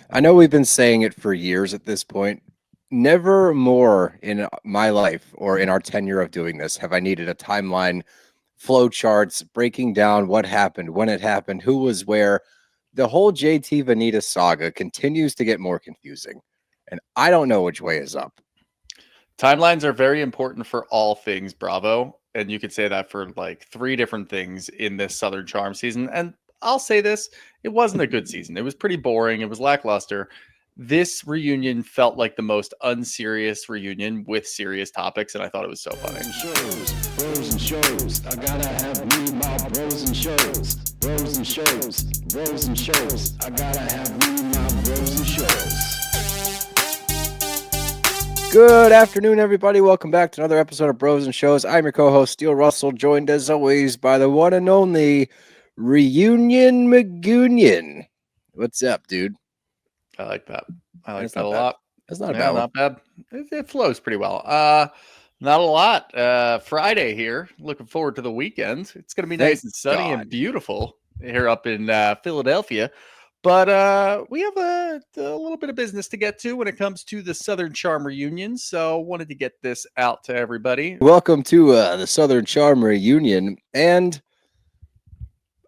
I know we've been saying it for years at this point. Never more in my life or in our tenure of doing this have I needed a timeline, flow charts, breaking down what happened, when it happened, who was where. The whole JT Venita saga continues to get more confusing, and I don't know which way is up. Timelines are very important for all things Bravo, and you could say that for like three different things in this Southern Charm season. And I'll say this, it wasn't a good season. It was pretty boring. It was lackluster. This reunion felt like the most unserious reunion with serious topics, and I thought it was so funny. Bros and shows. I gotta have me my bros and shows. Bros and shows. Bros and shows. I gotta have me my bros and shows. Good afternoon, everybody. Welcome back to another episode of Bros and Shows. I'm your co-host, Steele Russell, joined as always by the one and only Reunion McGoonion. What's up, dude? I like that. I like That's that a not bad. lot. That's not a Yeah, bad one. not bad. It flows pretty well. Not a lot. Friday here. Looking forward to the weekend. It's going to be Thank nice and sunny God. and beautiful here up in Philadelphia. But we have a little bit of business to get to when it comes to the Southern Charm reunion. So wanted to get this out to everybody. Welcome to the Southern Charm reunion. And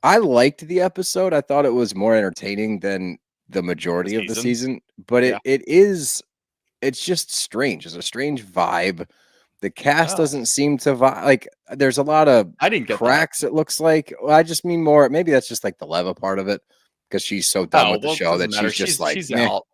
I liked the episode. I thought it was more entertaining than the majority of the season. But Yeah. it's just strange. It's a strange vibe. The cast doesn't seem to like. There's a lot of I didn't get cracks. It looks like. Well, I just mean more. Maybe that's just like the Leva part of it, because she's so done with the show that she's just like, she's meh. out.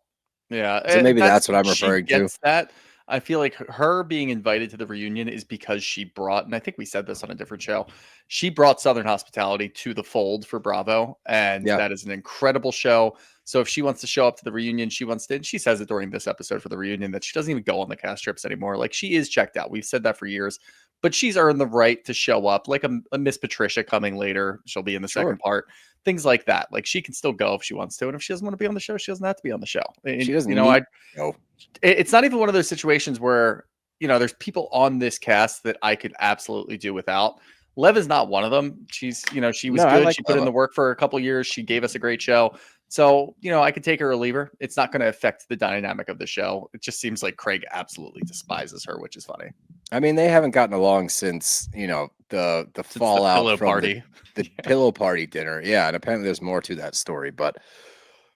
Yeah. So maybe that's what I'm referring to. That. I feel like her being invited to the reunion is because she brought, and I think we said this on a different show, she brought Southern hospitality to the fold for Bravo, and that is an incredible show. So if she wants to show up to the reunion, she wants to, and she says it during this episode for the reunion, that she doesn't even go on the cast trips anymore. Like, she is checked out. We've said that for years, but she's earned the right to show up, like a Miss Patricia coming later. She'll be in the second part. Things like that. Like, she can still go if she wants to. And if she doesn't want to be on the show, she doesn't have to be on the show. And, She doesn't it's not even one of those situations where, there's people on this cast that I could absolutely do without. Lev is not one of them. She's, she was good. She put in the work for a couple years. She gave us a great show. So, I could take her or leave her. It's not going to affect the dynamic of the show. It just seems like Craig absolutely despises her, which is funny. I mean, they haven't gotten along since, the fallout from the pillow party dinner. Yeah, and apparently there's more to that story. But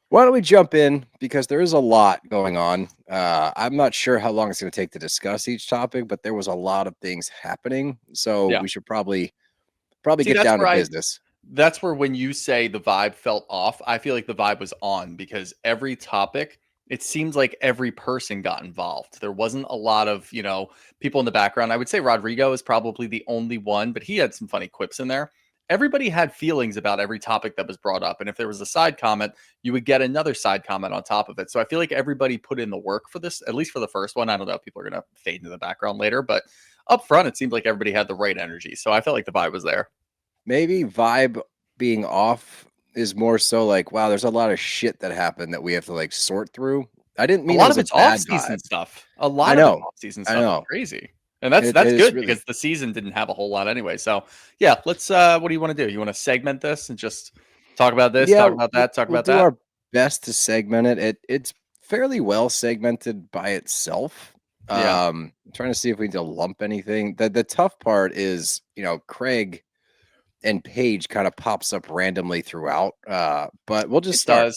why don't we jump in, because there is a lot going on. I'm not sure how long it's going to take to discuss each topic, but there was a lot of things happening. So we should probably get down to business. That's where, when you say the vibe felt off, I feel like the vibe was on, because every topic, it seems like every person got involved. There wasn't a lot of, people in the background. I would say Rodrigo is probably the only one, but he had some funny quips in there. Everybody had feelings about every topic that was brought up. And if there was a side comment, you would get another side comment on top of it. So I feel like everybody put in the work for this, at least for the first one. I don't know if people are going to fade into the background later, but up front, it seemed like everybody had the right energy. So I felt like the vibe was there. Maybe vibe being off is more so like, wow, there's a lot of shit that happened that we have to like sort through. I didn't mean a lot of it's off-season stuff. A lot of off-season stuff is crazy. And that's good, because the season didn't have a whole lot anyway. So yeah, let's what do you want to do? You want to segment this and just talk about this, talk about that, talk about that? We'll do our best to segment it. It's fairly well segmented by itself. I'm trying to see if we need to lump anything. The tough part is, Craig and Paige kind of pops up randomly throughout. But we'll just start.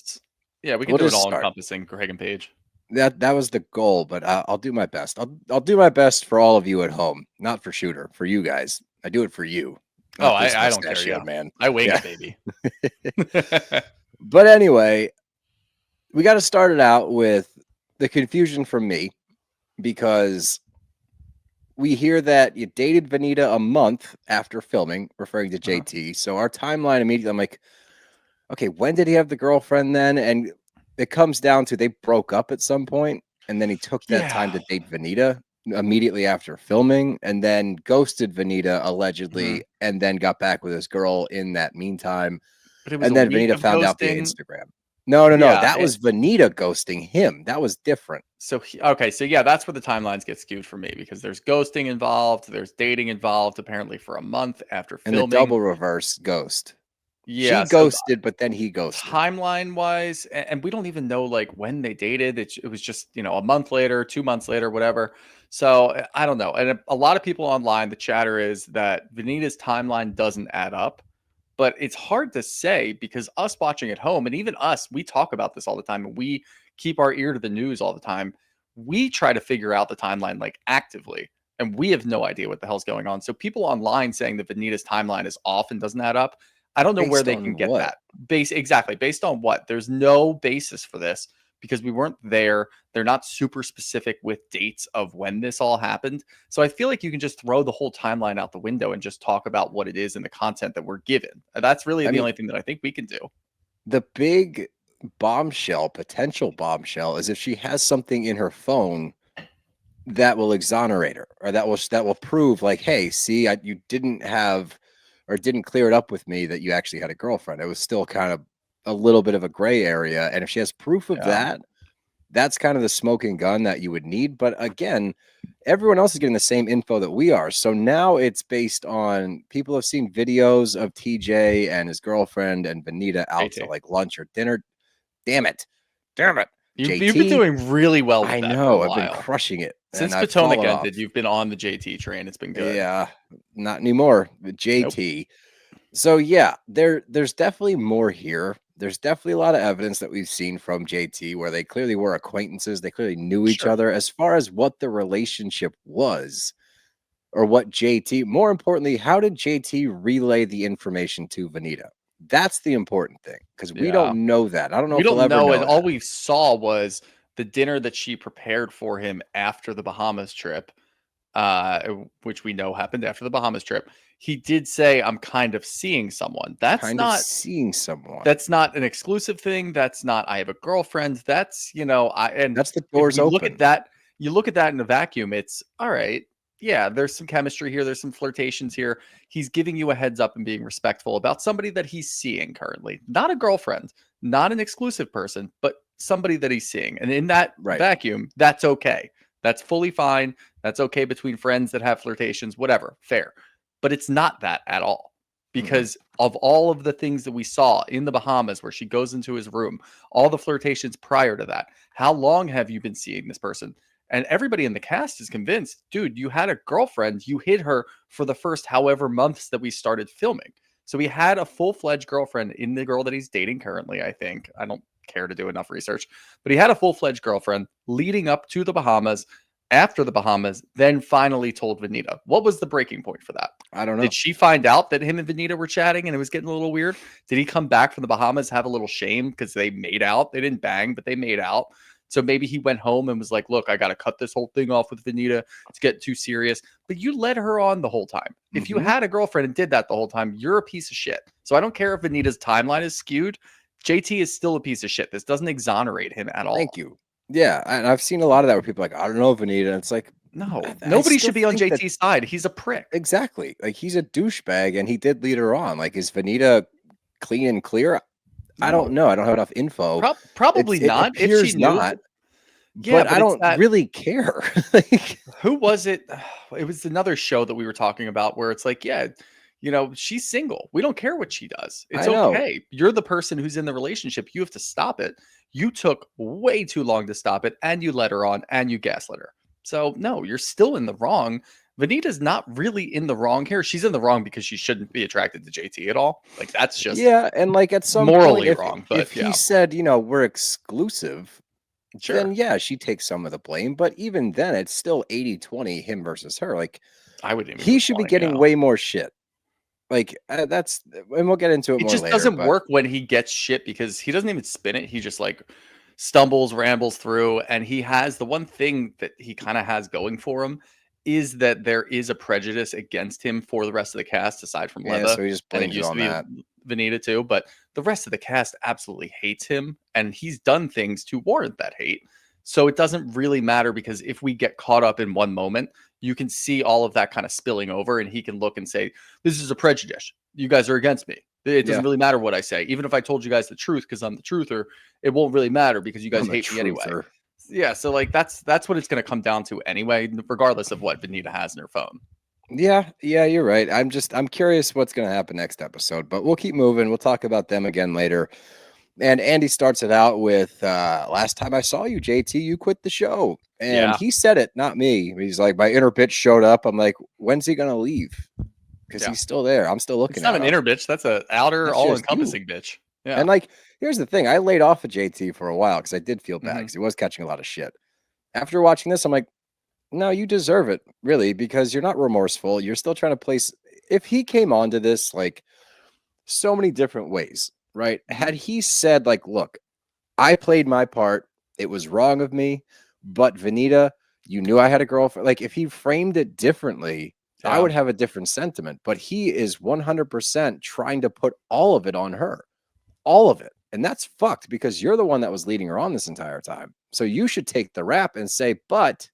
Yeah, we can do it all encompassing Craig and Paige. That was the goal, but I'll do my best. I'll do my best for all of you at home, not for Shooter, for you guys. I do it for you. I don't care, man. I wake up, baby. But anyway, we got to start it out with the confusion from me, because we hear that you dated Venita a month after filming, referring to JT. So our timeline immediately, I'm like, okay, when did he have the girlfriend then? And it comes down to they broke up at some point, and then he took that time to date Venita immediately after filming, and then ghosted Venita allegedly, and then got back with his girl in that meantime. And then Venita found out via Instagram. No. That was Venita ghosting him. That was different. So that's where the timelines get skewed for me, because there's ghosting involved, there's dating involved, apparently for a month after filming. And the double reverse ghost. Yeah, She so ghosted, but then he ghosted. timeline wise, and we don't even know like when they dated. It was just, a month later, 2 months later, whatever. So I don't know. And a lot of people online, the chatter is that Venita's timeline doesn't add up, but it's hard to say because us watching at home, and even us, we talk about this all the time and we keep our ear to the news all the time. We try to figure out the timeline like actively, and we have no idea what the hell's going on. So people online saying that Venita's timeline is off and doesn't add up, I don't know where Based they on can get what? that. Exactly. Based on what? There's no basis for this because we weren't there. They're not super specific with dates of when this all happened. So I feel like you can just throw the whole timeline out the window and just talk about what it is in the content that we're given. And that's really I the mean, only thing that I think we can do. the big potential bombshell, is if she has something in her phone that will exonerate her, or that will prove like, hey, see, you didn't have, or didn't clear it up with me that you actually had a girlfriend. It was still kind of a little bit of a gray area. And if she has proof of Yeah. that, that's kind of the smoking gun that you would need. But again, everyone else is getting the same info that we are. So now it's based on, people have seen videos of TJ and his girlfriend and Venita out to JT. like lunch or dinner. Damn it. You've been JT, doing really well with I that for a know, I've been while. crushing it. Since And I've Potomac fallen off. ended, you've been on the JT train. It's been good. Yeah, not anymore. But Nope. JT. So yeah, there's definitely more here. There's definitely a lot of evidence that we've seen from JT where they clearly were acquaintances. They clearly knew each Sure. other. As far as what the relationship was, or what JT, more importantly, how did JT relay the information to Venita? That's the important thing, because we Yeah. don't know that. I don't know We if we'll don't ever know, know and that. all we saw was the dinner that she prepared for him after the Bahamas trip, which we know happened after the Bahamas trip. He did say, "I'm kind of seeing someone." Kind of seeing someone. That's not an exclusive thing. That's not, I have a girlfriend. That's, and That's the if doors we look open. at that, you look at that in a vacuum, it's all right. Yeah, there's some chemistry here. There's some flirtations here. He's giving you a heads up and being respectful about somebody that he's seeing currently. Not a girlfriend, not an exclusive person, but somebody that he's seeing. And in that Right. vacuum, that's okay. That's fully fine. That's okay between friends that have flirtations, whatever, fair. But it's not that at all because of all of the things that we saw in the Bahamas where she goes into his room, all the flirtations prior to that. How long have you been seeing this person? And everybody in the cast is convinced, dude, you had a girlfriend. You hid her for the first however months that we started filming. So he had a full-fledged girlfriend in the girl that he's dating currently, I think. I don't care to do enough research, but he had a full-fledged girlfriend leading up to the Bahamas. After the Bahamas, then finally told Venita. What was the breaking point for that? I don't know. Did she find out that him and Venita were chatting and it was getting a little weird? Did he come back from the Bahamas, have a little shame because they made out? They didn't bang, but they made out. So maybe he went home and was like, look, I got to cut this whole thing off with Venita. It's getting too serious. But you led her on the whole time. If you had a girlfriend and did that the whole time, you're a piece of shit. So I don't care if Venita's timeline is skewed. JT is still a piece of shit. This doesn't exonerate him at all. Thank you. Yeah, and I've seen a lot of that where people are like, I don't know, Venita. And it's like, No, I nobody still should be on think that- JT's side. He's a prick. Exactly. Like, he's a douchebag, and he did lead her on. Like, is Venita clean and clear? I don't know. I don't have enough info. Probably not. It If appears she knew, not. yeah, but I don't really care. Like, who was it? It was another show that we were talking about where it's like, yeah, she's single. We don't care what she does. It's I know. okay. You're the person who's in the relationship. You have to stop it. You took way too long to stop it, and you let her on, and you gaslit her. So no, you're still in the wrong. Venita's not really in the wrong here. She's in the wrong because she shouldn't be attracted to JT at all. Like, that's just yeah, and like at some morally point, wrong. But if yeah, he said, we're exclusive, sure. then yeah, she takes some of the blame. But even then, it's still 80-20, him versus her. Like, I would even he should be getting way more shit. Like, that's, and we'll get into it more just later. Doesn't work when he gets shit because he doesn't even spin it. He just like stumbles, rambles through, and he has the one thing that he kind of has going for him is that there is a prejudice against him for the rest of the cast aside from Yeah, Leva, so he just and it blames it used to on be that. Venita too, but the rest of the cast absolutely hates him, and he's done things to warrant that hate. So it doesn't really matter because if we get caught up in one moment, you can see all of that kind of spilling over, and he can look and say, this is a prejudice. You guys are against me. It doesn't really matter what I say. Even if I told you guys the truth because I'm the truther, it won't really matter because you guys hate me anyway. Yeah, so like that's what it's going to come down to anyway, regardless of what Venita has in her phone. Yeah, you're right. I'm curious what's going to happen next episode, but we'll keep moving. We'll talk about them again later. And Andy starts it out with, last time I saw you, JT, you quit the show. And Yeah. he said it, not me. He's like, my inner bitch showed up. I'm like, when's he going to leave? Because Yeah. he's still there. I'm still looking It's not at an him. inner bitch. That's a outer, That's just all-encompassing bitch. Yeah. And like, here's the thing. I laid off of JT for a while because I did feel bad Mhm. because he was catching a lot of shit. After watching this, I'm like, no, you deserve it, really, because you're not remorseful. You're still trying to place. If he came onto this like so many different ways, right? Had he said, like, look, I played my part, it was wrong of me, but Venita, you knew I had a girlfriend. Like, if he framed it differently, I Yeah. would have a different sentiment. But he is 100% trying to put all of it on her, all of it. And that's fucked because you're the one that was leading her on this entire time. So you should take the rap and say, but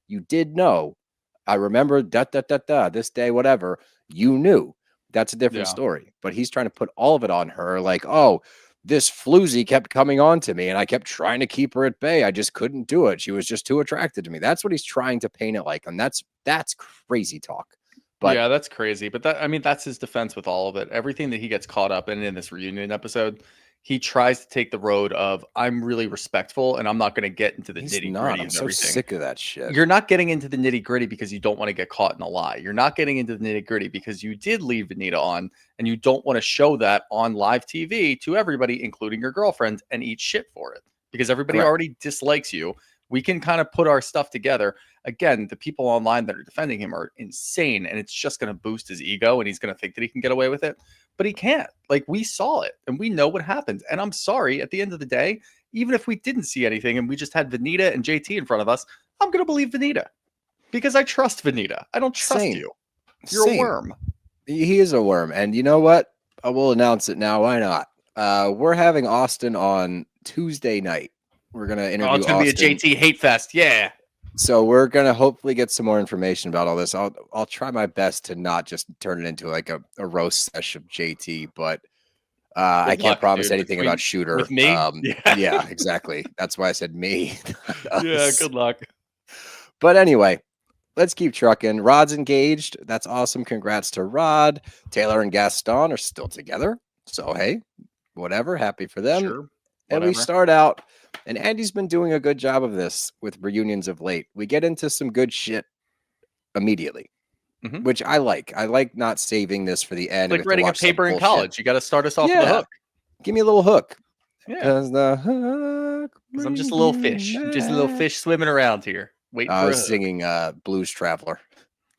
you did know. I remember this day, whatever. You knew. That's a different Yeah. story. But he's trying to put all of it on her, like, oh, this floozy kept coming on to me, and I kept trying to keep her at bay. I just couldn't do it. She was just too attracted to me. That's what he's trying to paint it like, and that's crazy talk. But Yeah, that's crazy. But that, I mean, that's his defense with all of it. Everything that he gets caught up in this reunion episode, he tries to take the road of, I'm really respectful and I'm not going to get into the he's nitty not. gritty I'm of so everything. sick of that shit. You're not getting into the nitty gritty because you don't want to get caught in a lie. You're not getting into the nitty gritty because you did leave Venita on and you don't want to show that on live TV to everybody, including your girlfriend, and eat shit for it because everybody Correct. already dislikes you. We can kind of put our stuff together. Again, the people online that are defending him are insane, and it's just going to boost his ego, and he's going to think that he can get away with it, but he can't. Like, we saw it, and we know what happened. And I'm sorry, at the end of the day, even if we didn't see anything and we just had Venita and JT in front of us, I'm going to believe Venita because I trust Venita. I don't trust Same. you. You're Same. a worm. He is a worm, and you know what? I will announce it now. Why not? We're having Austin on Tuesday night. We're gonna interview Oh, it's going to be a Austin. JT hate fest. Yeah. So we're gonna hopefully get some more information about all this. I'll try my best to not just turn it into like a roast sesh of JT, but I Good can't luck, promise dude. anything about Shooter. With me? Yeah, exactly. That's why I said me. Yeah, good luck. But anyway, let's keep trucking. Rod's engaged. That's awesome. Congrats to Rod. Taylor and Gaston are still together. So hey, whatever. Happy for them. Sure. And we Whatever. start out, and Andy's been doing a good job of this with reunions of late. We get into some good shit immediately, Mhm. which I like. I like not saving this for the end. It's like writing a paper in college. You got to start us off with a Yeah. hook. Give me a little hook. Yeah. Because the hook. Because I'm just a little fish. I'm just a little fish swimming around here, waiting I for a was hook. singing Blues Traveler.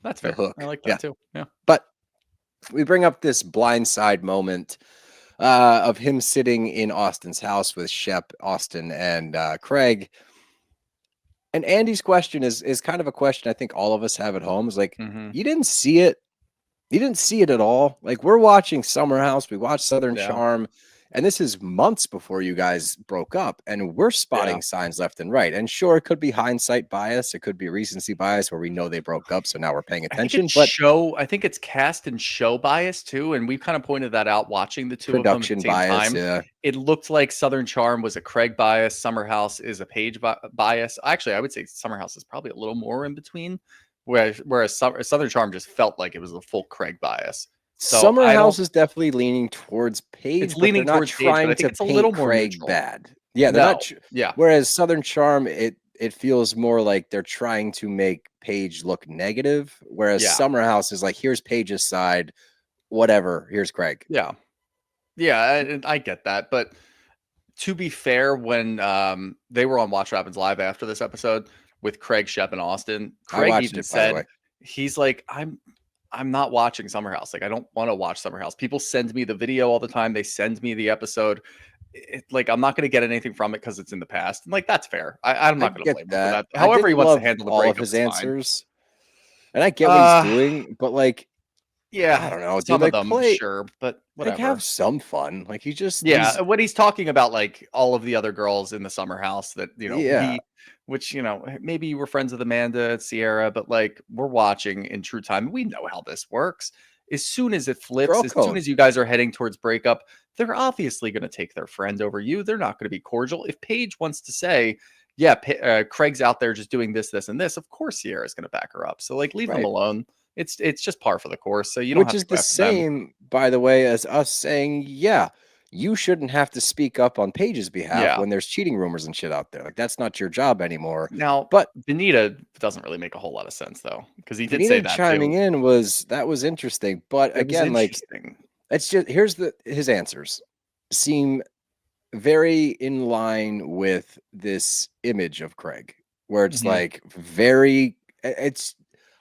That's the fair. hook. I like Yeah. that too. Yeah. But we bring up this blindside moment of him sitting in Austin's house with Shep, Austin, and Craig. And Andy's question is kind of a question I think all of us have at home. Is like, Mhm. you didn't see it. You didn't see it at all. Like, we're watching Summer House, we watched Southern Yeah. Charm, and this is months before you guys broke up, and we're spotting Yeah. signs left and right. And sure, it could be hindsight bias, it could be recency bias where we know they broke up, so now we're paying I think attention. it's But I think it's cast and show bias too, and we've kind of pointed that out watching the two of them at production the same bias, time. yeah. It looked like Southern Charm was a Craig bias, Summer House is a Paige bias. Actually, I would say Summer House is probably a little more in between, whereas Southern Charm just felt like it was a full Craig bias. So Summer I House don't. is definitely leaning towards Paige, It's but they're leaning not towards Paige, but trying I think to it's a little paint more Craig neutral. bad. Yeah, they're No. not. Yeah. Whereas Southern Charm, it feels more like they're trying to make Paige look negative. Whereas Yeah. Summer House is like, here's Paige's side, whatever. Here's Craig. Yeah. Yeah, I get that, but to be fair, when they were on Watch What Happens Live after this episode with Craig, Shep, and Austin, I Craig watched even it, by the way. said he's like, I'm not watching Summer House. Like, I don't want to watch Summer House. People send me the video all the time. They send me the episode. Like, I'm not going to get anything from it because it's in the past. And like, that's fair. I'm I not going to get blame him for that. I However he didn't wants to love handle the all of breakup his is fine. answers, and I get what he's doing, but like, Yeah, I don't know, dude. some of Like, them, play, sure, but like, whatever. have some fun. Like, Yeah, when he's talking about like all of the other girls in the Summer House that Yeah. which maybe you were friends with Amanda, Sierra, but like we're watching in true time. We know how this works. As soon as it flips, Girl as soon code. as you guys are heading towards breakup, they're obviously going to take their friend over you. They're not going to be cordial. If Paige wants to say, "Yeah, Craig's out there just doing this, this, and this," of course Sierra's going to back her up. So like, leave them Right. alone. it's just par for the course. So you don't Which have is to go the after them. same, by the way, as us saying, yeah, you shouldn't have to speak up on Paige's behalf Yeah. when there's cheating rumors and shit out there. Like, that's not your job anymore. Now, But Venita doesn't really make a whole lot of sense though, because he did say Venita that chiming too. in was interesting. But It was again, like, interesting. it's just his answers seem very in line with this image of Craig, where it's Mhm. like very it's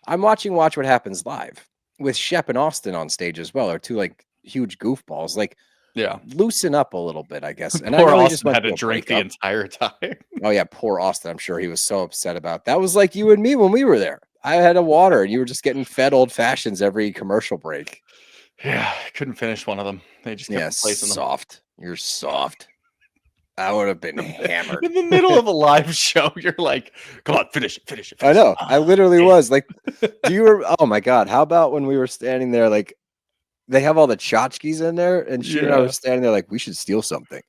I'm watching Watch What Happens Live with Shep and Austin on stage as well, are two like huge goofballs. Like, Yeah. loosen up a little bit, I guess. And I Poor know he just Austin went had to through a drink the breakup. entire time. Oh yeah, poor Austin. I'm sure he was so upset about that. Was like you and me when we were there. I had a water and you were just getting fed old fashions every commercial break. Yeah, couldn't finish one of them. They just kept Yeah, replacing them. soft. You're soft. I would have been hammered. In the middle of a live show, you're like, "Come on, finish it, finish it." I Finish it." know. I literally was like, do you? Oh my god! How about when we were standing there? Like, they have all the tchotchkes in there, and she and I were Yeah. standing there like, we should steal something. Like,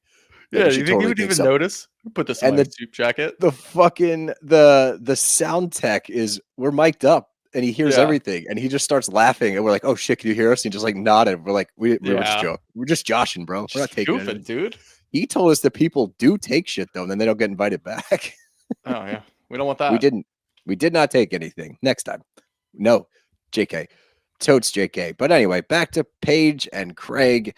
Yeah, we do you should think he totally would take even something. notice? Put this in And my suit jacket. the fucking the sound tech is we're mic'd up and he hears Yeah. everything and he just starts laughing and we're like, oh shit, can you hear us? And he just like nodded. We're like, we were just Yeah. joking. We're just joshing, bro. We're not Just taking goofing, anything. dude. He told us that people do take shit though, and then they don't get invited back. Oh yeah. We don't want that. We did not take anything. Next time. No, JK. Totes JK. But anyway, back to Paige and Craig.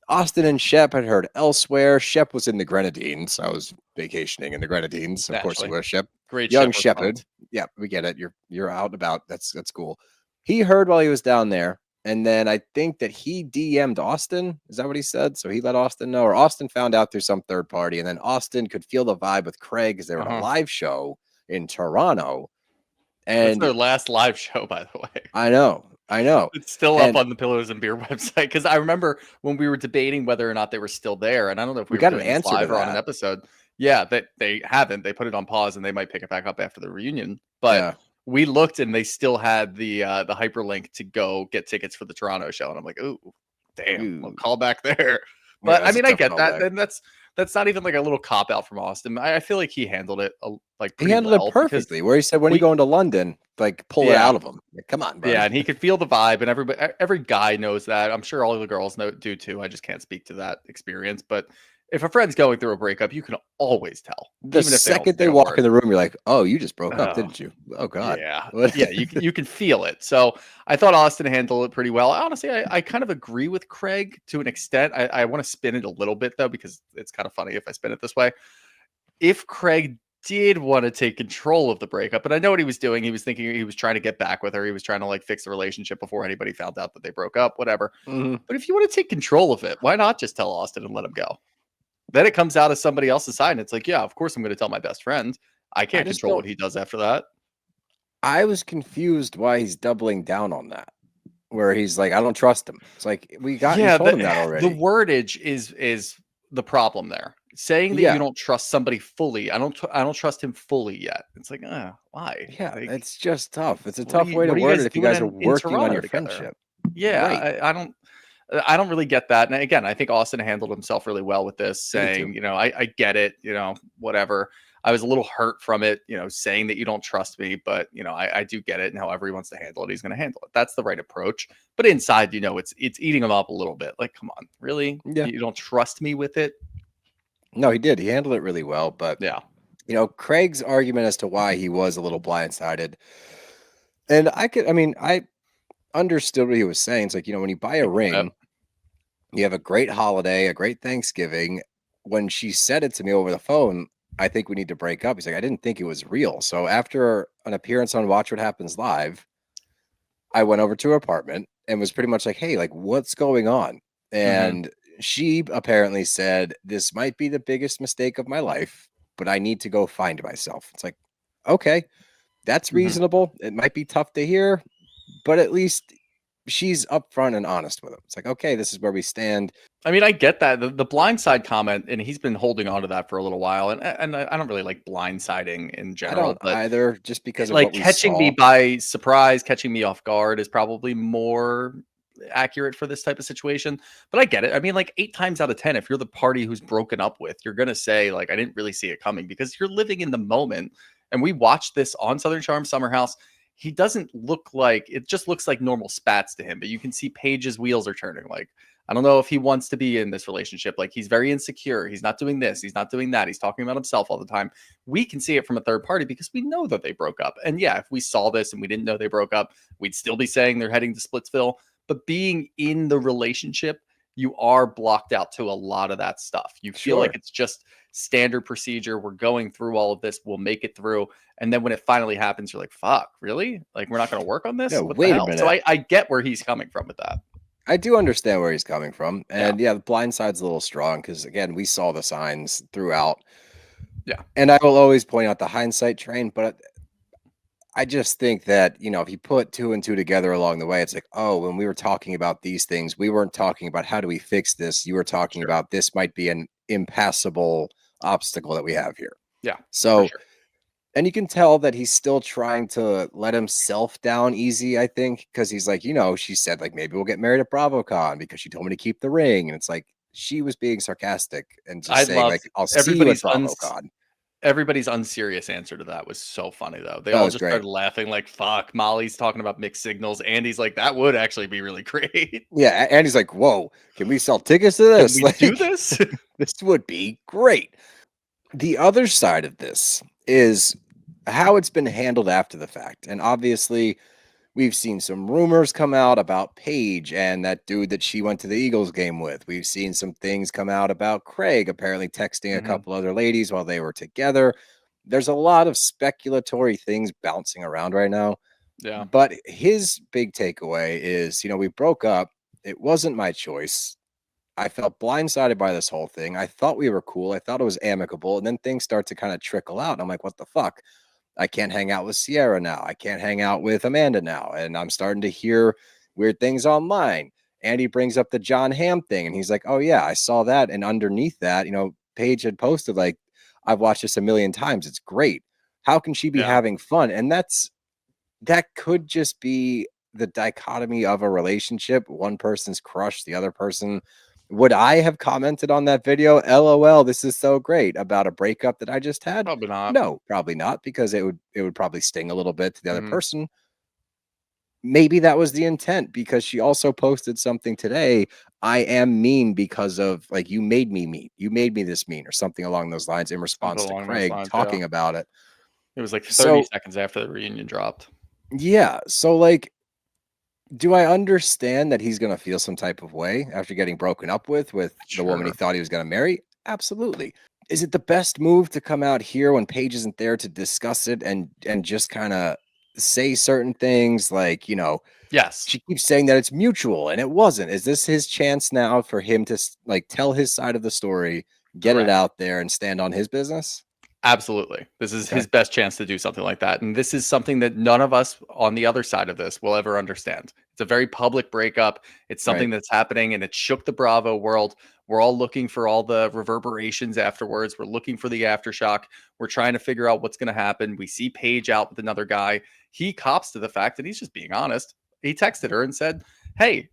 Austin and Shep had heard elsewhere. Shep was in the Grenadines. I was vacationing in the Grenadines. Of course you Naturally. were, Shep. Great Young shepherd shepherd. moment. Yeah, we get it. You're out and about. That's cool. He heard while he was down there, and then I think that he DM'd Austin. Is that what he said? So he let Austin know, or Austin found out through some third party, and then Austin could feel the vibe with Craig because they were at a live show in Toronto. That's And their last live show, by the way. I know. It's still up And on the Pillows and Beer website because I remember when we were debating whether or not they were still there, and I don't know if we we were got an doing this answer to live or on an that. episode. Yeah, that they haven't. They put it on pause, and they might pick it back up after the reunion. But Yeah. we looked, and they still had the hyperlink to go get tickets for the Toronto show, and I'm like, ooh, damn, well, Ooh. call back there. Yeah, But I that's a mean, I tough get that. callback. Then that's not even like a little cop out from Austin. I feel like he handled it like He pretty handled well it perfectly. Where he said, "When are you we- going to London?" Like, pull it Yeah. out of him. Like, come on, bro. Yeah, and he could feel the vibe, and every guy knows that. I'm sure all of the girls do too. I just can't speak to that experience. But if a friend's going through a breakup, you can always tell. The Even if they don't second say they a walk word. in the room, you're like, "Oh, you just broke up, Oh, didn't you?" Oh God. Yeah, What? yeah, you can feel it. So I thought Austin handled it pretty well. Honestly, I kind of agree with Craig to an extent. I want to spin it a little bit though because it's kind of funny if I spin it this way. If Craig did want to take control of the breakup, and I know what he was doing. He was thinking he was trying to get back with her. He was trying to like fix the relationship before anybody found out that they broke up, whatever. Mhm. But if you want to take control of it, why not just tell Austin and let him go? Then it comes out as somebody else's side. And it's like, yeah, of course I'm going to tell my best friend. I can't just control don't- what he does after that. I was confused why he's doubling down on that. Where he's like, "I don't trust him." It's like you told him that already. The wordage is the problem there. Saying that Yeah. you don't trust somebody fully. I don't trust him fully yet. It's like, why? Yeah, Like, it's just tough. It's a what tough way to what are you word guys it if you doing guys are in working on Toronto your together? friendship. Yeah, Right. I don't really get that. And again, I think Austin handled himself really well with this, He did saying, too. I get it, whatever. I was a little hurt from it, saying that you don't trust me, but I do get it. And however he wants to handle it, he's going to handle it. That's the right approach. But inside, it's eating him up a little bit. Like, come on, really? Yeah. You don't trust me with it? No, he did. He handled it really well. But Yeah. Craig's argument as to why he was a little blindsided, and I understood what he was saying. It's like, when you buy a ring, you have a great holiday, a great Thanksgiving. When she said it to me over the phone, I think we need to break up. He's like, I didn't think it was real. So after an appearance on Watch What Happens Live, I went over to her apartment and was pretty much like, hey, like, what's going on? And she apparently said, this might be the biggest mistake of my life, but I need to go find myself. It's like, okay, that's reasonable. It might be tough to hear, but at least she's upfront and honest with him. It's like, okay, this is where we stand. I mean, I get that. The blindside comment, and he's been holding on to that for a little while. And I don't really like blindsiding in I general. don't But either, just because of like what we catching saw. me by surprise, catching me off guard is probably more accurate for this type of situation. But I get it. I mean, like 8 times out of 10, if you're the party who's broken up with, you're going to say, like, I didn't really see it coming because you're living in the moment. And we watched this on Southern Charm Summer House. he doesn't look like, it just looks like normal spats to him, but you can see Paige's wheels are turning. Like, I don't know if he wants to be in this relationship. Like, he's very insecure. He's not doing this. He's not doing that. He's talking about himself all the time. We can see it from a third party because we know that they broke up. And yeah, if we saw this and we didn't know they broke up, we'd still be saying they're heading to Splitsville. But being in the relationship, you are blocked out to a lot of that stuff. You feel like it's just standard procedure. We're going through all of this. We'll make it through. And then when it finally happens, you're like, fuck, really? Like, we're not going to work on this? Yeah, What wait the a hell? minute. So I get where he's coming from with that. I do understand where he's coming from. And yeah, the blind side's a little strong because, again, we saw the signs throughout. Yeah. And I will always point out the hindsight train, but I just think that, you know, if you put 2 and 2 together along the way, it's like, oh, when we were talking about these things, we weren't talking about how do we fix this. You were talking about this might be an impassable obstacle that we have here. Yeah. So, and you can tell that he's still trying to let himself down easy, I think, because he's like, you know, she said, like, maybe we'll get married at BravoCon because she told me to keep the ring. And it's like, she was being sarcastic and just saying, like, I'll see you at BravoCon. Everybody's unserious answer to that was so funny, though. They That all was just great. started laughing like, fuck. Molly's talking about mixed signals. Andy's like, that would actually be really great. Yeah. And he's like, whoa, can we sell tickets to this? Can we do this? This would be great. The other side of this is how it's been handled after the fact. And obviously, we've seen some rumors come out about Paige and that dude that she went to the Eagles game with. We've seen some things come out about Craig apparently texting a couple other ladies while they were together. There's a lot of speculatory things bouncing around right now. Yeah. But his big takeaway is, you know, we broke up. It wasn't my choice. I felt blindsided by this whole thing. I thought we were cool. I thought it was amicable. And then things start to kind of trickle out. And I'm like, what the fuck? I can't hang out with Sierra now. I can't hang out with Amanda now. And I'm starting to hear weird things online. Andy brings up the John Hamm thing. And he's like, oh, yeah, I saw that. And underneath that, you know, Paige had posted, like, I've watched this a million times. It's great. How can she be having fun? And that could just be the dichotomy of a relationship. One person's crushed, the other person. Would I have commented on that video? LOL, this is so great about a breakup that I just had? Probably not. No, probably not, because it would probably sting a little bit to the other person. Maybe that was the intent, because she also posted something today. I am mean because of, like, you made me mean. You made me this mean, or something along those lines in response to Craig talking about it. It was like 30 seconds after the reunion dropped. Yeah. So, like, do I understand that he's going to feel some type of way after getting broken up with the woman he thought he was going to marry? Absolutely. Is it the best move to come out here when Paige isn't there to discuss it and just kind of say certain things like, you know, yes, she keeps saying that it's mutual and it wasn't. Is this his chance now for him to, like, tell his side of the story, get it out there and stand on his business? Absolutely. This is his best chance to do something like that. And this is something that none of us on the other side of this will ever understand. It's a very public breakup. It's something that's happening, and it shook the Bravo world. We're all looking for all the reverberations afterwards. We're looking for the aftershock. We're trying to figure out what's going to happen. We see Paige out with another guy. He cops to the fact that he's just being honest. He texted her and said, hey,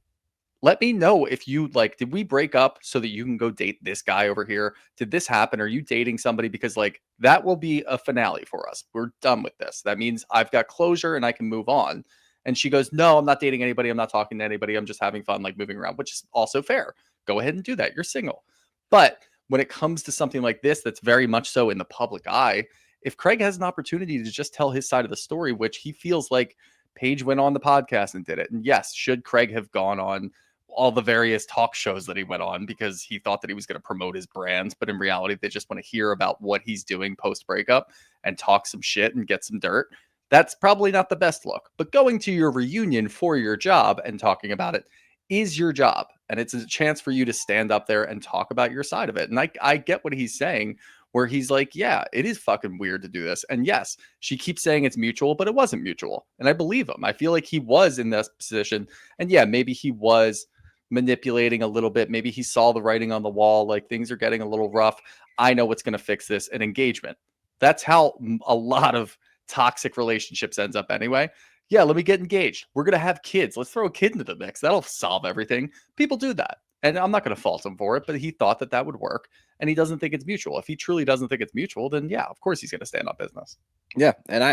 let me know if you, like, did we break up so that you can go date this guy over here? Did this happen? Are you dating somebody? Because, like, that will be a finale for us. We're done with this. That means I've got closure and I can move on. And she goes, no, I'm not dating anybody. I'm not talking to anybody. I'm just having fun, like, moving around, which is also fair. Go ahead and do that. You're single. But when it comes to something like this, that's very much so in the public eye, if Craig has an opportunity to just tell his side of the story, which he feels like Paige went on the podcast and did it. And yes, should Craig have gone on all the various talk shows that he went on because he thought that he was going to promote his brand, but in reality, they just want to hear about what he's doing post breakup and talk some shit and get some dirt. That's probably not the best look, but going to your reunion for your job and talking about it is your job. And it's a chance for you to stand up there and talk about your side of it. And I get what he's saying, where he's like, yeah, it is fucking weird to do this. And yes, she keeps saying it's mutual, but it wasn't mutual. And I believe him. I feel like he was in this position. And yeah, maybe he was manipulating a little bit. Maybe he saw the writing on the wall, like, things are getting a little rough. I know what's going to fix this. And engagement. That's how a lot of toxic relationships ends up anyway. Yeah, let me get engaged. We're going to have kids. Let's throw a kid into the mix. That'll solve everything. People do that. And I'm not going to fault him for it, but he thought that that would work, and he doesn't think it's mutual. If he truly doesn't think it's mutual, then yeah, of course he's going to stand on business. Yeah, and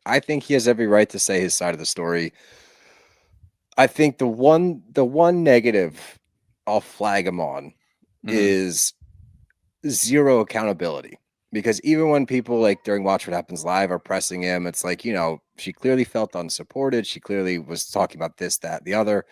I think he has every right to say his side of the story. I think the one negative I'll flag him on is zero accountability. Because even when people like during Watch What Happens Live are pressing him, it's like, she clearly felt unsupported. She clearly was talking about this, that, the other.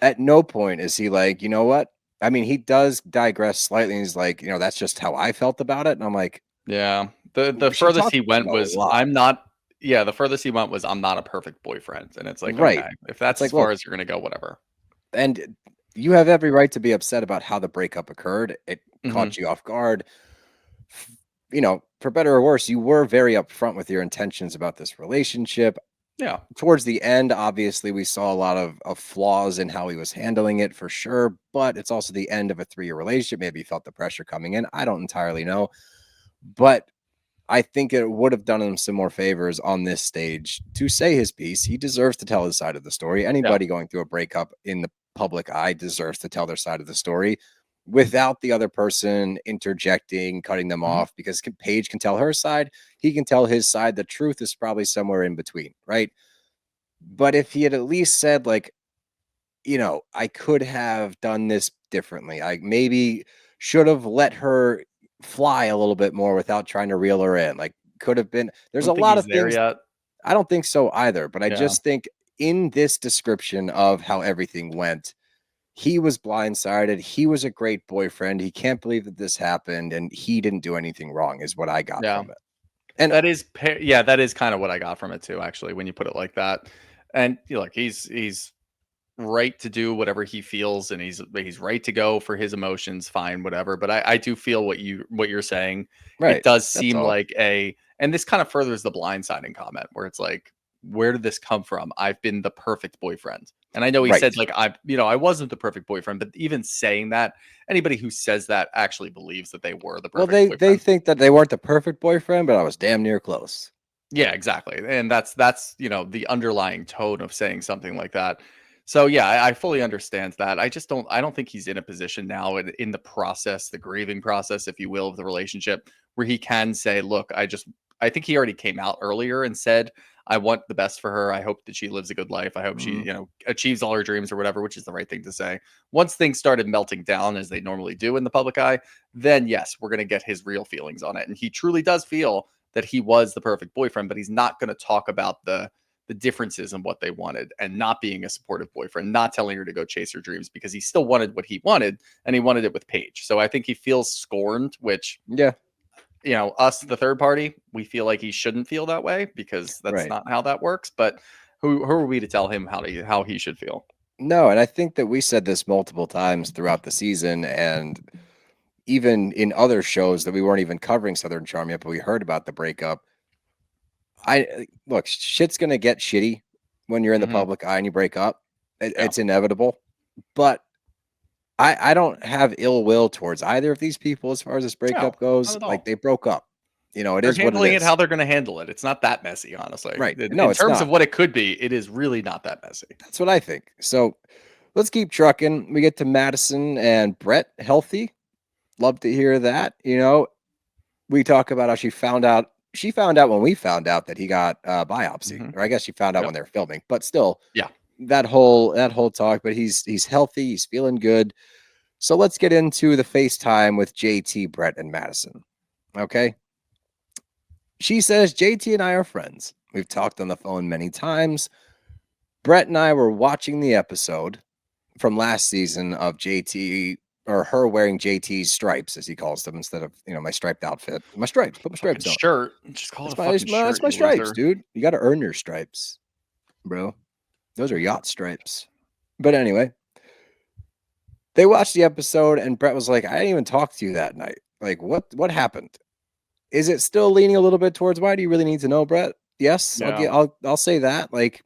At no point is he like, you know what? I mean, he does digress slightly. And he's like, that's just how I felt about it. And I'm like, Yeah. The she furthest talked he about went it a was lot. I'm not yeah, the furthest he went was I'm not a perfect boyfriend. And it's like, Right. okay, if that's like, as far look, as you're gonna go, whatever. and you have every right to be upset about how the breakup occurred. It Mhm. caught you off guard. For better or worse, you were very upfront with your intentions about this relationship. Yeah. Towards the end, obviously, we saw a lot of flaws in how he was handling it for sure, but it's also the end of a 3-year relationship. Maybe he felt the pressure coming in. I don't entirely know, but I think it would have done him some more favors on this stage to say his piece. He deserves to tell his side of the story. Anybody going through a breakup in the public eye deserves to tell their side of the story without the other person interjecting, cutting them off, because Paige can tell her side. He can tell his side. The truth is probably somewhere in between, right? But if he had at least said, like, I could have done this differently. I maybe should have let her fly a little bit more without trying to reel her in. Like, could have been. I There's a don't think lot he's of there things. yet. I don't think so either. But I Yeah. just think in this description of how everything went, he was blindsided. He was a great boyfriend. He can't believe that this happened, and he didn't do anything wrong, is what I got Yeah. from it. And That is that is kind of what I got from it too, actually, when you put it like that. And look, he's right to do whatever he feels, and he's right to go for his emotions, fine, whatever. But I do feel what you're saying. It right, does that's seem all. like and this kind of furthers the blindsiding comment where it's like, where did this come from? I've been the perfect boyfriend. And I know he said Right. like I wasn't the perfect boyfriend, but even saying that, anybody who says that actually believes that they were the Well, perfect they boyfriend. think that they weren't the perfect boyfriend, but I was damn near close. Yeah, exactly. And that's the underlying tone of saying something like that. So yeah, I fully understand that. I don't think he's in a position now in the process, the grieving process, if you will, of the relationship where he can say, look, I think he already came out earlier and said, I want the best for her. I hope that she lives a good life. I hope she, achieves all her dreams or whatever, which is the right thing to say. Once things started melting down as they normally do in the public eye, then yes, we're going to get his real feelings on it. And he truly does feel that he was the perfect boyfriend, but he's not going to talk about the differences in what they wanted and not being a supportive boyfriend, not telling her to go chase her dreams because he still wanted what he wanted and he wanted it with Paige. So I think he feels scorned, which Yeah. Us, the third party, we feel like he shouldn't feel that way because that's Right. not how that works. But who are we to tell him how he should feel? No, and I think that we said this multiple times throughout the season and even in other shows that we weren't even covering Southern Charm yet, but we heard about the breakup. Look, shit's gonna get shitty when you're in the Mhm. public eye and you break up. Yeah. It's inevitable. But I don't have ill will towards either of these people as far as this No, breakup not goes. at Like, all. they broke up. It They're is what it handling it is. how they're going to handle it. It's not that messy, honestly. Right. In No, in it's terms of not. what it could be, it is really not that messy. That's what I think. So let's keep trucking. We get to Madison and Brett healthy. Love to hear that. We talk about how she found out. She found out when we found out that he got biopsy, Mhm. or I guess she found out Yep. when they were filming. But still, Yeah. that whole talk. But he's healthy. He's feeling good. So let's get into the FaceTime with JT, Brett, and Madison. Okay. She says JT and I are friends. We've talked on the phone many times. Brett and I were watching the episode from last season of JT or her wearing JT's stripes, as he calls them, instead of my striped outfit. My stripes. Put my Fucking stripes on. shirt. Just call it a It's my it's fucking my, it's shirt, my you stripes, loser. dude. You got to earn your stripes, bro. Those are yacht stripes. But anyway, they watched the episode, and Brett was like, "I didn't even talk to you that night. Like, what happened? Is it still leaning a little bit towards why do you really need to know, Brett? Yes, Yeah. I'll say that. Like,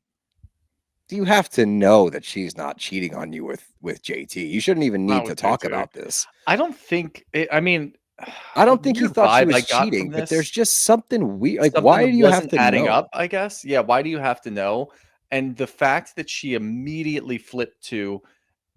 do you have to know that she's not cheating on you with JT? You shouldn't even I need to would say talk too. about this. I don't think I mean, I the don't think he weird thought she vibe I was got cheating, from but there's this, just something weird. Like, something why that do you have wasn't to adding know? up, I guess. Yeah, why do you have to know? And the fact that she immediately flipped to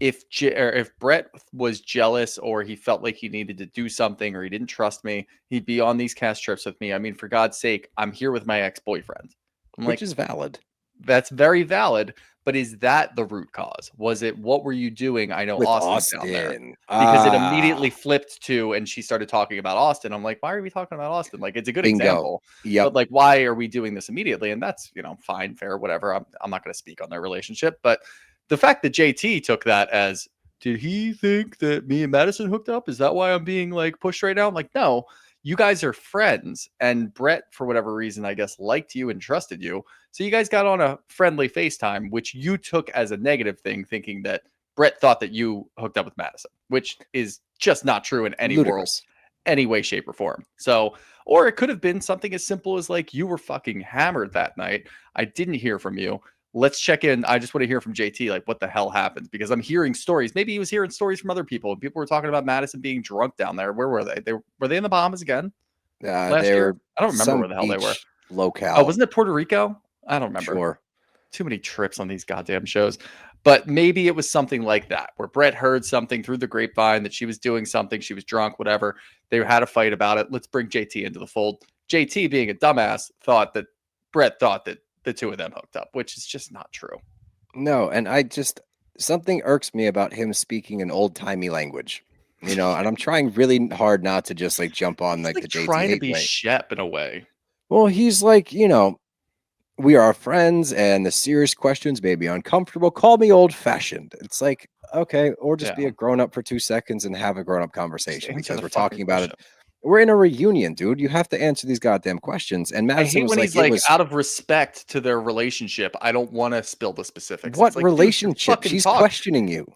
if Brett was jealous or he felt like he needed to do something or he didn't trust me, he'd be on these cast trips with me. I mean, for God's sake, I'm here with my ex-boyfriend. I'm Which like, is valid. that's very valid. But is that the root cause? Was it, what were you doing? I know With Austin's down there. Austin. Because it immediately flipped to, and she started talking about Austin. I'm like, why are we talking about Austin? Like, it's a good Bingo. example, Yep. but like, why are we doing this immediately? And that's, fine, fair, whatever. I'm not going to speak on their relationship, but the fact that JT took that as, did he think that me and Madison hooked up? Is that why I'm being like pushed right now? I'm like, no, you guys are friends. And Brett, for whatever reason, I guess, liked you and trusted you. So you guys got on a friendly FaceTime, which you took as a negative thing, thinking that Brett thought that you hooked up with Madison, which is just not true in any world, any way, shape, or form. So, or it could have been something as simple as like, you were fucking hammered that night. I didn't hear from you. Let's check in. I just want to hear from JT, like, what the hell happened? Because I'm hearing stories. Maybe he was hearing stories from other people. And people were talking about Madison being drunk down there. Where were they? Were they in the Bahamas again last year? I don't remember where the hell they were. Locale. Oh, wasn't it Puerto Rico? I don't remember. Sure. Too many trips on these goddamn shows. But maybe it was something like that, where Brett heard something through the grapevine that she was doing something. She was drunk, whatever. They had a fight about it. Let's bring JT into the fold. JT, being a dumbass, thought that Brett thought that the two of them hooked up, which is just not true. No, and something irks me about him speaking an old-timey language, and I'm trying really hard not to just like jump on like the JT trying to hate be train. Shep in a way. Well, he's like, we are friends and the serious questions may be uncomfortable. Call me old-fashioned. It's like, okay, or just be a grown-up for 2 seconds and have a grown-up conversation because we're talking about it. We're in a reunion, dude. You have to answer these goddamn questions. And Madison I hate was when like, he's like, out of respect to their relationship, I don't want to spill the specifics. What like, relationship? She's questioning you.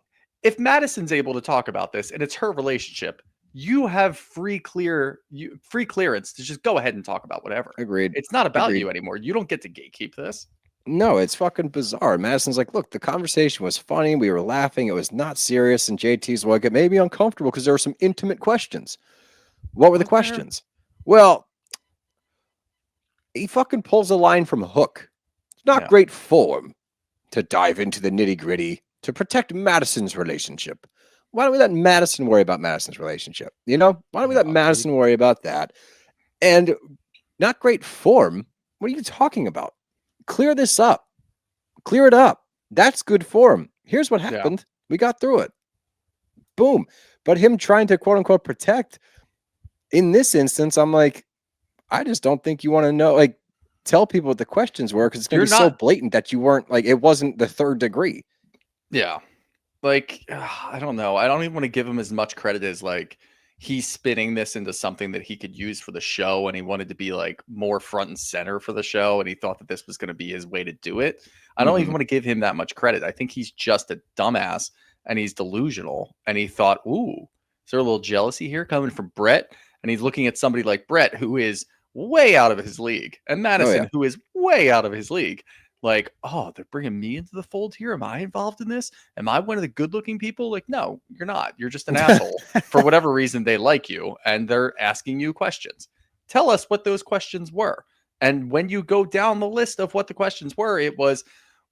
If Madison's able to talk about this and it's her relationship, you have free clearance to just go ahead and talk about whatever. Agreed. It's not about you anymore. You don't get to gatekeep this. No, it's fucking bizarre. Madison's like, look, the conversation was funny. We were laughing. It was not serious. And JT's like, it made me uncomfortable because there were some intimate questions. What were the questions? Well, he fucking pulls a line from Hook. It's not great form to dive into the nitty gritty to protect Madison's relationship. Why don't we let Madison worry about Madison's relationship? Why don't we let Madison worry about that? And not great form. What are you talking about? Clear this up. Clear it up. That's good form. Here's what happened. We got through it. Boom. But him trying to quote unquote protect, in this instance, I'm like, I just don't think you want to know, like, tell people what the questions were because it's going to be so blatant that you weren't, like, it wasn't the third degree. Yeah. Like, I don't know. I don't even want to give him as much credit as, like, he's spinning this into something that he could use for the show and he wanted to be, like, more front and center for the show and he thought that this was going to be his way to do it. I don't even want to give him that much credit. I think he's just a dumbass and he's delusional and he thought, ooh, is there a little jealousy here coming from Brett? And he's looking at somebody like Brett, who is way out of his league, and Madison, who is way out of his league. Like, oh, they're bringing me into the fold here. Am I involved in this? Am I one of the good-looking people? Like, no, you're not. You're just an asshole. For whatever reason, they like you, and they're asking you questions. Tell us what those questions were. And when you go down the list of what the questions were, it was,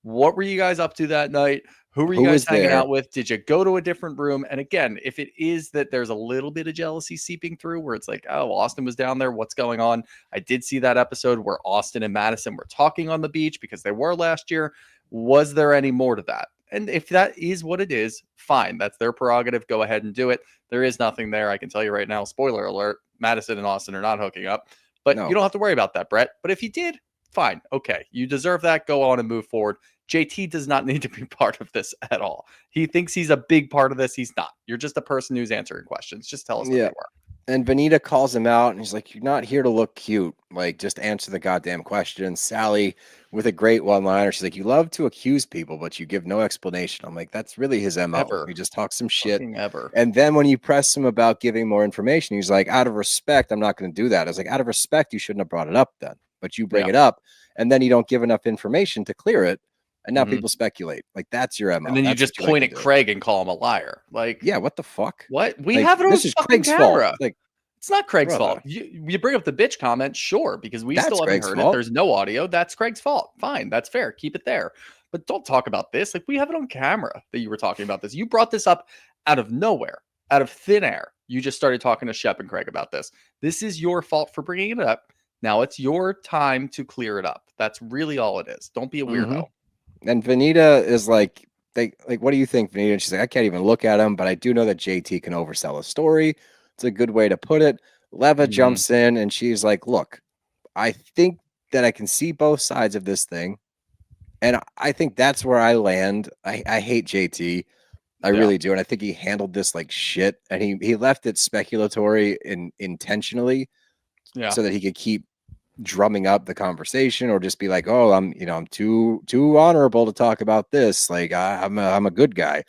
what were you guys up to that night? Who were you guys hanging out with? Did you go to a different room? And again, if it is that there's a little bit of jealousy seeping through where it's like, oh, Austin was down there. What's going on? I did see that episode where Austin and Madison were talking on the beach because they were last year. Was there any more to that? And if that is what it is, fine. That's their prerogative. Go ahead and do it. There is nothing there. I can tell you right now, spoiler alert, Madison and Austin are not hooking up. But you don't have to worry about that, Brett. But if you did, fine. Okay. You deserve that. Go on and move forward. JT does not need to be part of this at all. He thinks he's a big part of this. He's not. You're just a person who's answering questions. Just tell us what they were. And Venita calls him out and he's like, you're not here to look cute. Like, just answer the goddamn questions. Sally with a great one-liner. She's like, you love to accuse people, but you give no explanation. I'm like, that's really his MO. He just talks some shit. And then when you press him about giving more information, he's like, out of respect, I'm not going to do that. I was like, out of respect, you shouldn't have brought it up then. But you bring it up and then you don't give enough information to clear it. And now people speculate. Like, that's your MO. And then you just point at Craig and call him a liar. Like, yeah, what the fuck? What? We have it on this is fucking Craig's camera. fault. Like, it's not Craig's fault. You bring up the bitch comment, sure, because we still haven't heard it. There's no audio. That's Craig's fault. Fine, that's fair. Keep it there. but don't talk about this. Like, we have it on camera that you were talking about this. You brought this up out of nowhere, out of thin air. You just started talking to Shep and Craig about this. This is your fault for bringing it up. Now it's your time to clear it up. That's really all it is. Don't be a weirdo. And Venita is like, what do you think, Venita? And she's like, I can't even look at him, but I do know that JT can oversell a story. It's a good way to put it. Leva jumps in and she's like, look, I think that I can see both sides of this thing. And I think that's where I land. I hate JT. I really do. And I think he handled this like shit. And he left it speculatory and intentionally so that he could keep drumming up the conversation or just be like, oh, I'm too honorable to talk about this. Like I'm a good guy.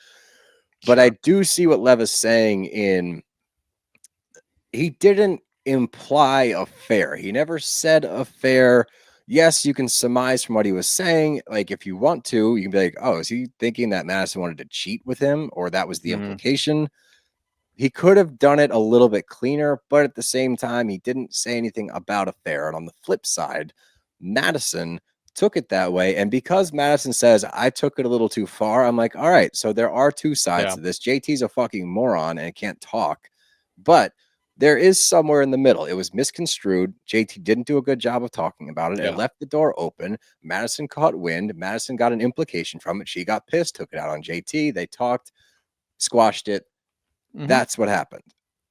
But I do see what Leva's saying in he didn't imply affair. He never said affair. Yes, you can surmise from what he was saying. Like, if you want to, you can be like, oh, is he thinking that Madison wanted to cheat with him? Or that was the implication? He could have done it a little bit cleaner, but at the same time, he didn't say anything about affair. And on the flip side, Madison took it that way. And because Madison says, I took it a little too far, I'm like, all right, so there are two sides to this. JT's a fucking moron and can't talk. But there is somewhere in the middle. It was misconstrued. JT didn't do a good job of talking about it. It left the door open. Madison caught wind. Madison got an implication from it. She got pissed, took it out on JT. They talked, squashed it. That's what happened.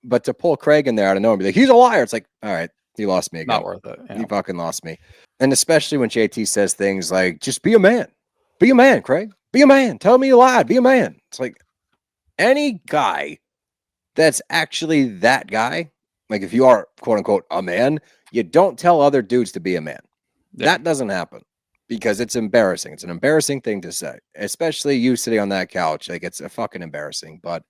But to pull Craig in there out of nowhere and be like, he's a liar. It's like, all right, you lost me again. Not worth it. You fucking lost me. And especially when JT says things like, just be a man. Be a man, Craig. Be a man. Tell me you lied. Be a man. It's like any guy that's actually that guy, like if you are quote unquote a man, you don't tell other dudes to be a man. That doesn't happen because it's embarrassing. It's an embarrassing thing to say, especially you sitting on that couch. Like it's a fucking embarrassing. But